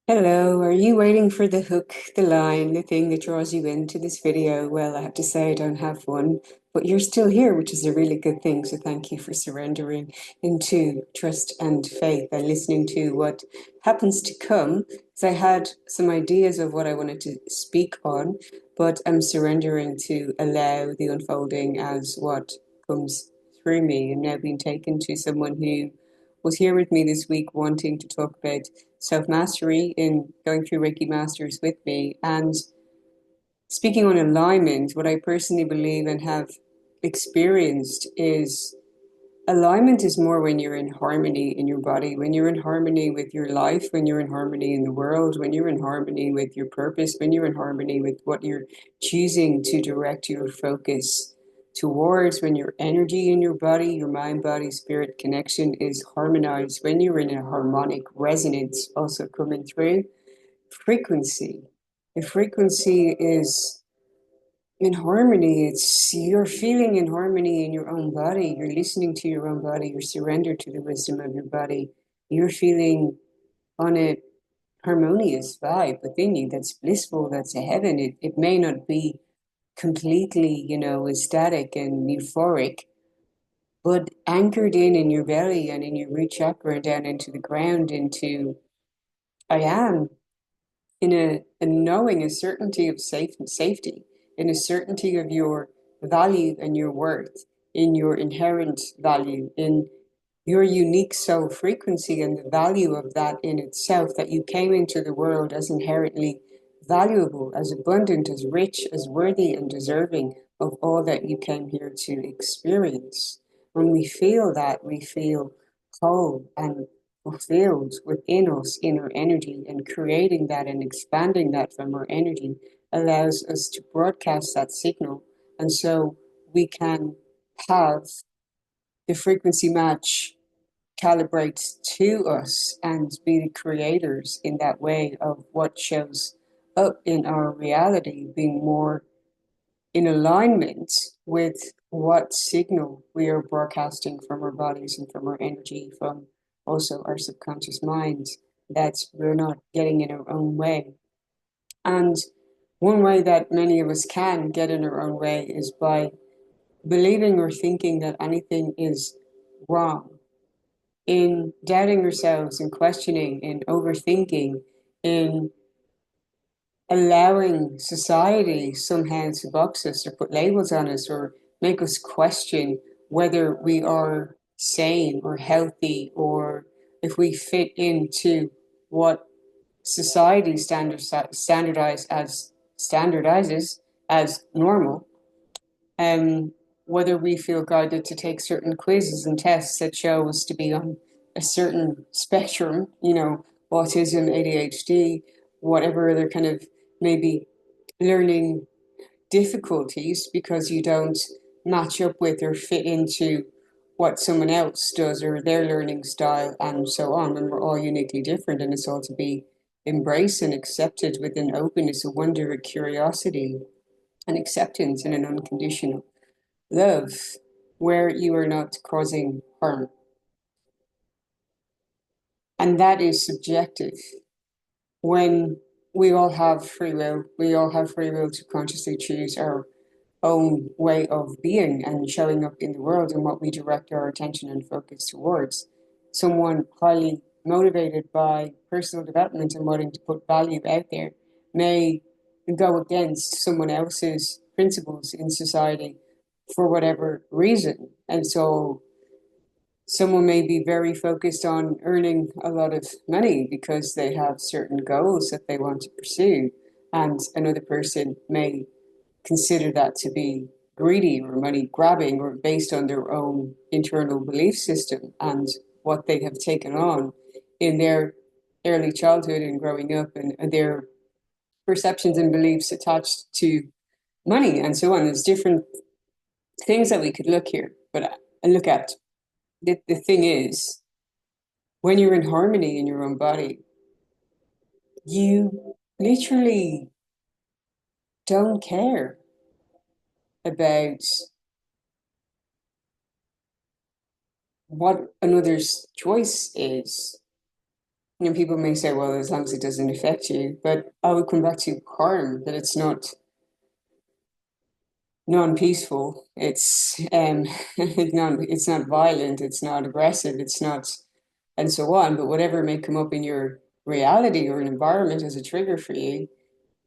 Hello, are you waiting for the hook, the line, the thing that draws you into this video? Well, I have to say I don't have one, but you're still here, which is a really good thing. So thank you for surrendering into trust and faith and listening to what happens to come. So I had some ideas of what I wanted to speak on, but I'm surrendering to allow the unfolding as what comes through me. I'm now being taken to someone who was here with me this week wanting to talk about self mastery in going through Reiki Masters with me. And speaking on alignment, what I personally believe and have experienced is alignment is more when you're in harmony in your body, when you're in harmony with your life, when you're in harmony in the world, when you're in harmony with your purpose, when you're in harmony with what you're choosing to direct your focus towards, when your energy in your body, your mind, body, spirit connection is harmonized, when you're in a harmonic resonance also coming through. Frequency. The frequency is in harmony. It's you're feeling in harmony in your own body. You're listening to your own body. You're surrendered to the wisdom of your body. You're feeling on a harmonious vibe within you that's blissful, that's a heaven. It may not be completely, ecstatic and euphoric, but anchored in your belly and in your root chakra and down into the ground, into I am in a knowing, a certainty of safety, in a certainty of your value and your worth, in your inherent value, in your unique soul frequency and the value of that in itself, that you came into the world as inherently valuable, as abundant, as rich, as worthy and deserving of all that you came here to experience. When we feel that, we feel whole and fulfilled within us, in our energy, and creating that and expanding that from our energy allows us to broadcast that signal. And so we can have the frequency match calibrates to us and be the creators in that way of what shows up in our reality, being more in alignment with what signal we are broadcasting from our bodies and from our energy, from also our subconscious minds, that we're not getting in our own way. And one way that many of us can get in our own way is by believing or thinking that anything is wrong, in doubting ourselves, in questioning, in overthinking, in allowing society somehow to box us or put labels on us or make us question whether we are sane or healthy or if we fit into what society standardizes as normal. um, Whether we feel guided to take certain quizzes and tests that show us to be on a certain spectrum, autism, ADHD, whatever other kind of maybe learning difficulties because you don't match up with or fit into what someone else does or their learning style and so on. And we're all uniquely different, and it's all to be embraced and accepted with an openness, a wonder, a curiosity, an acceptance, and an unconditional love where you are not causing harm. And that is subjective. When we all have free will, we all have free will to consciously choose our own way of being and showing up in the world and what we direct our attention and focus towards. Someone highly motivated by personal development and wanting to put value out there may go against someone else's principles in society for whatever reason. And so someone may be very focused on earning a lot of money because they have certain goals that they want to pursue. And another person may consider that to be greedy or money grabbing or based on their own internal belief system and what they have taken on in their early childhood and growing up, and their perceptions and beliefs attached to money and so on. There's different things that we could look here, but and look at. The thing is, when you're in harmony in your own body, you literally don't care about what another's choice is. You know, people may say, well, as long as it doesn't affect you, but I would come back to harm, that it's not non-peaceful. It's it's not violent, it's not aggressive, it's not, and so on. But whatever may come up in your reality or an environment as a trigger for you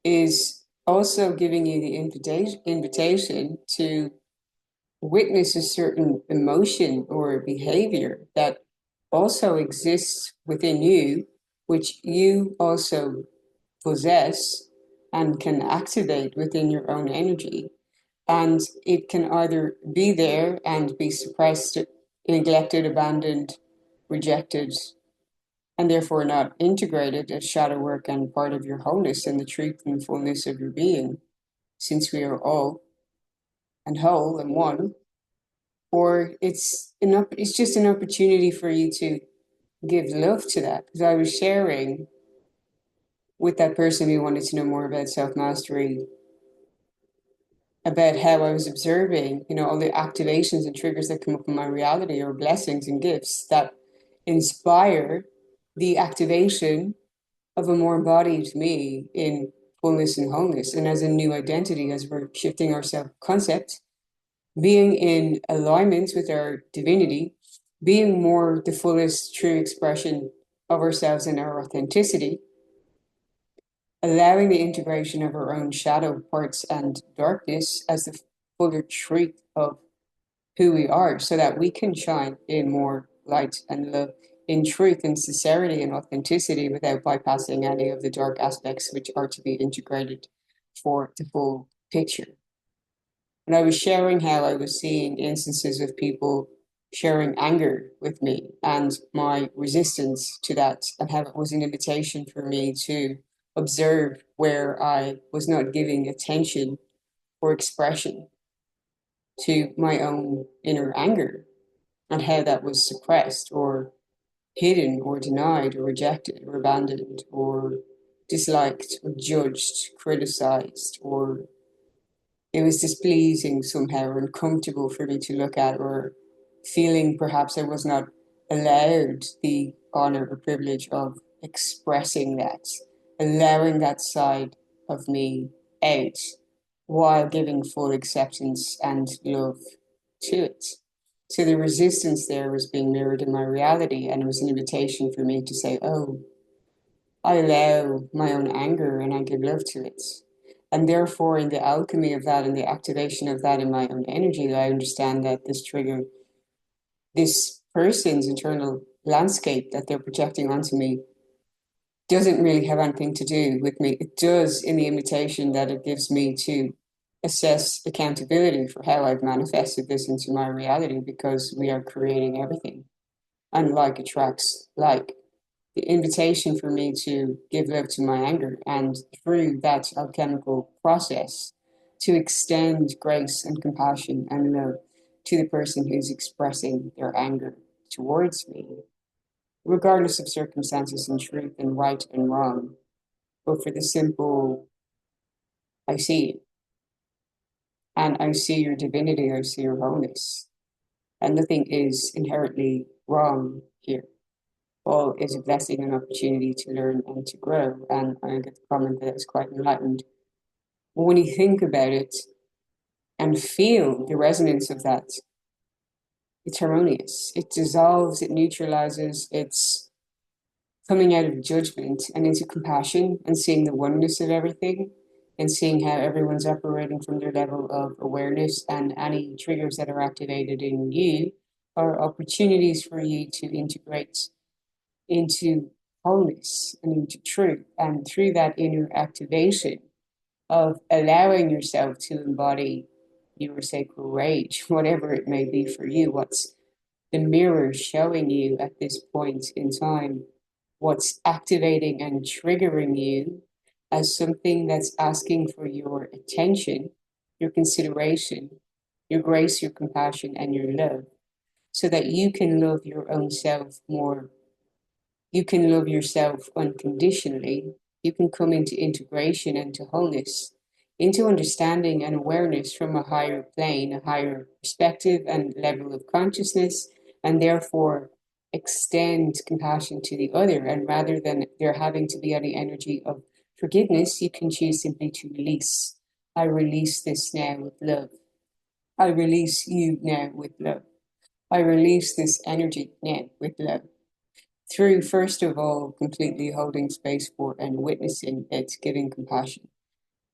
is also giving you the invitation to witness a certain emotion or behavior that also exists within you, which you also possess and can activate within your own energy. And it can either be there and be suppressed, neglected, abandoned, rejected, and therefore not integrated as shadow work and part of your wholeness and the truth and fullness of your being, since we are all and whole and one. Or it's just an opportunity for you to give love to that. Because I was sharing with that person who wanted to know more about self mastery, about how I was observing, you know, all the activations and triggers that come up in my reality or blessings and gifts that inspire the activation of a more embodied me in fullness and wholeness. And as a new identity, as we're shifting our self concept, being in alignment with our divinity, being more the fullest true expression of ourselves and our authenticity, allowing the integration of our own shadow parts and darkness as the fuller truth of who we are, so that we can shine in more light and love, in truth and sincerity and authenticity, without bypassing any of the dark aspects which are to be integrated for the full picture. And I was sharing how I was seeing instances of people sharing anger with me and my resistance to that, and how it was an invitation for me to observe where I was not giving attention or expression to my own inner anger, and how that was suppressed or hidden or denied or rejected or abandoned or disliked or judged, criticized, or it was displeasing somehow or uncomfortable for me to look at, or feeling perhaps I was not allowed the honor or privilege of expressing that, allowing that side of me out while giving full acceptance and love to it. So the resistance there was being mirrored in my reality, and it was an invitation for me to say, oh, I allow my own anger and I give love to it. And therefore, in the alchemy of that and the activation of that in my own energy, I understand that this trigger, this person's internal landscape that they're projecting onto me, doesn't really have anything to do with me. It does in the invitation that it gives me to assess accountability for how I've manifested this into my reality, because we are creating everything. And like attracts like, the invitation for me to give love to my anger, and through that alchemical process to extend grace and compassion and love to the person who's expressing their anger towards me, regardless of circumstances and truth and right and wrong, but for the simple, I see you, and I see your divinity, I see your wholeness, and nothing is inherently wrong here. All is a blessing and opportunity to learn and to grow. And I get the comment that it's quite enlightened. But when you think about it and feel the resonance of that, it's harmonious. It dissolves, it neutralizes, it's coming out of judgment and into compassion and seeing the oneness of everything and seeing how everyone's operating from their level of awareness, and any triggers that are activated in you are opportunities for you to integrate into wholeness and into truth. And through that inner activation of allowing yourself to embody your sacred rage, whatever it may be for you, what's the mirror showing you at this point in time, what's activating and triggering you as something that's asking for your attention, your consideration, your grace, your compassion, and your love, so that you can love your own self more. You can love yourself unconditionally. You can come into integration and to wholeness, into understanding and awareness from a higher plane, a higher perspective and level of consciousness, and therefore extend compassion to the other. And rather than there having to be any energy of forgiveness, you can choose simply to release. I release this now with love. I release you now with love. I release this energy now with love. Through, first of all, completely holding space for and witnessing it, giving compassion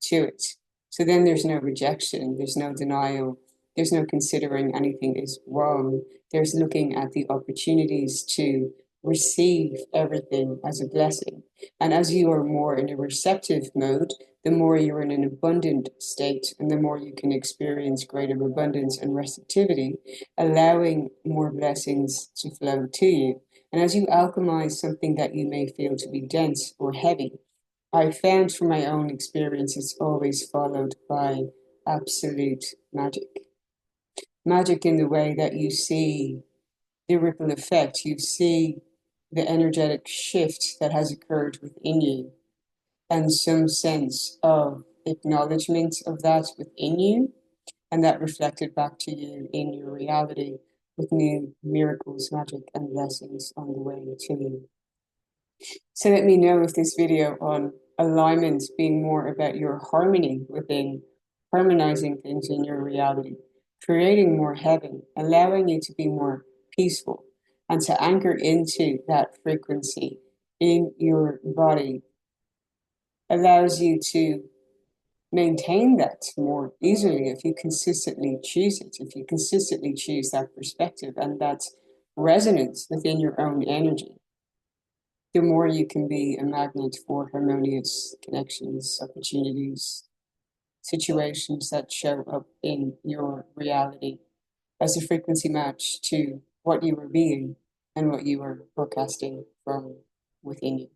to it. So then there's no rejection, there's no denial, there's no considering anything is wrong. There's looking at the opportunities to receive everything as a blessing. And as you are more in a receptive mode, the more you're in an abundant state and the more you can experience greater abundance and receptivity, allowing more blessings to flow to you. And as you alchemize something that you may feel to be dense or heavy, I found from my own experience it's always followed by absolute magic. Magic in the way that you see the ripple effect, you see the energetic shift that has occurred within you, and some sense of acknowledgement of that within you, and that reflected back to you in your reality with new miracles, magic, and blessings on the way to you. So let me know if this video on alignment being more about your harmony within, harmonizing things in your reality, creating more heaven, allowing you to be more peaceful and to anchor into that frequency in your body allows you to maintain that more easily if you consistently choose it, if you consistently choose that perspective and that resonance within your own energy, the more you can be a magnet for harmonious connections, opportunities, situations that show up in your reality as a frequency match to what you are being and what you are broadcasting from within you.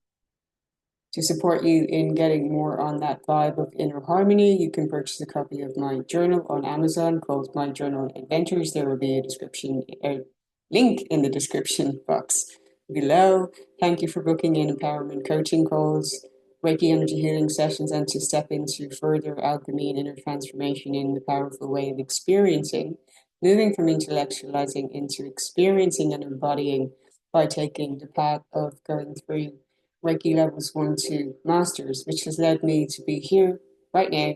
To support you in getting more on that vibe of inner harmony, you can purchase a copy of my journal on Amazon called My Journal Adventures. There will be a link in the description box below. Thank you for booking in empowerment coaching calls, Reiki energy healing sessions, and to step into further alchemy and inner transformation in the powerful way of experiencing, moving from intellectualizing into experiencing and embodying by taking the path of going through Reiki levels 1 to masters, which has led me to be here right now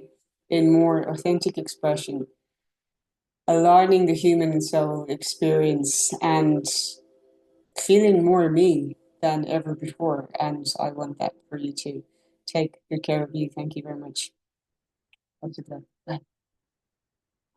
in more authentic expression, aligning the human soul experience and feeling more me than ever before. And I want that for you too. Take good care of you. Thank you very much.